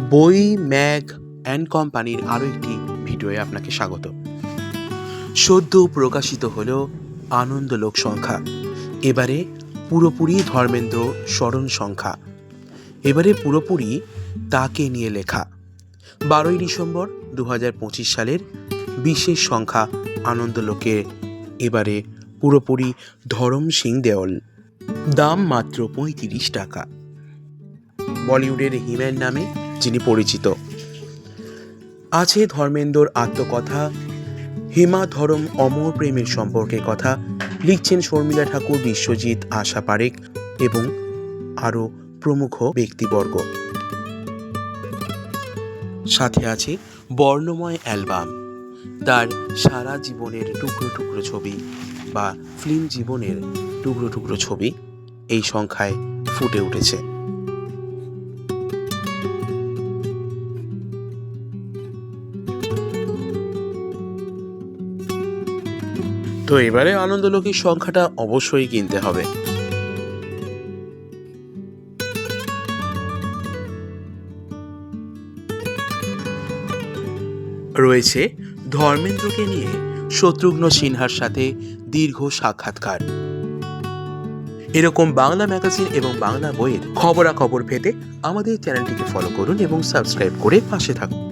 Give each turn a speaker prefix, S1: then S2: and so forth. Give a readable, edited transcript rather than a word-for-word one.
S1: বই ম্যাগ অ্যান্ড কোম্পানির আরও একটি ভিডিওয়ে আপনাকে স্বাগত। সদ্য প্রকাশিত হল আনন্দলোক সংখ্যা। এবারে পুরোপুরি ধর্মেন্দ্র স্মরণ সংখ্যা। এবারে পুরোপুরি তাকে নিয়ে লেখা। 12ই ডিসেম্বর 2025 সালের বিশেষ সংখ্যা আনন্দলোকে এবারে পুরোপুরি ধরম সিং দেওল। দাম মাত্র 35 টাকা। বলিউডের হিম্যান নামে যিনি পরিচিত। আছে ধর্মেন্দ্রর আত্মকথা, হেমা ধরম অমর প্রেমের সম্পর্কের কথা, লিখছেন শর্মিলা ঠাকুর, বিশ্বজিৎ, আশা পারেখ এবং আরও প্রমুখ ব্যক্তিবর্গ। সাথে আছে বর্ণময় অ্যালবাম, তার সারা জীবনের টুকরো টুকরো ছবি বা ফিল্ম জীবনের টুকরো টুকরো ছবি এই সংখ্যায় ফুটে উঠেছে। তো এবারে আনন্দলোকের সংখ্যাটা অবশ্যই কিনতে হবে। রয়েছে ধর্মেন্দ্রকে নিয়ে শত্রুঘ্ন সিনহার সাথে দীর্ঘ সাক্ষাৎকার। এরকম বাংলা ম্যাগাজিন এবং বাংলা বইয়ের খবরাখবর পেতে আমাদের চ্যানেলটিকে ফলো করুন এবং সাবস্ক্রাইব করে পাশে থাকুন।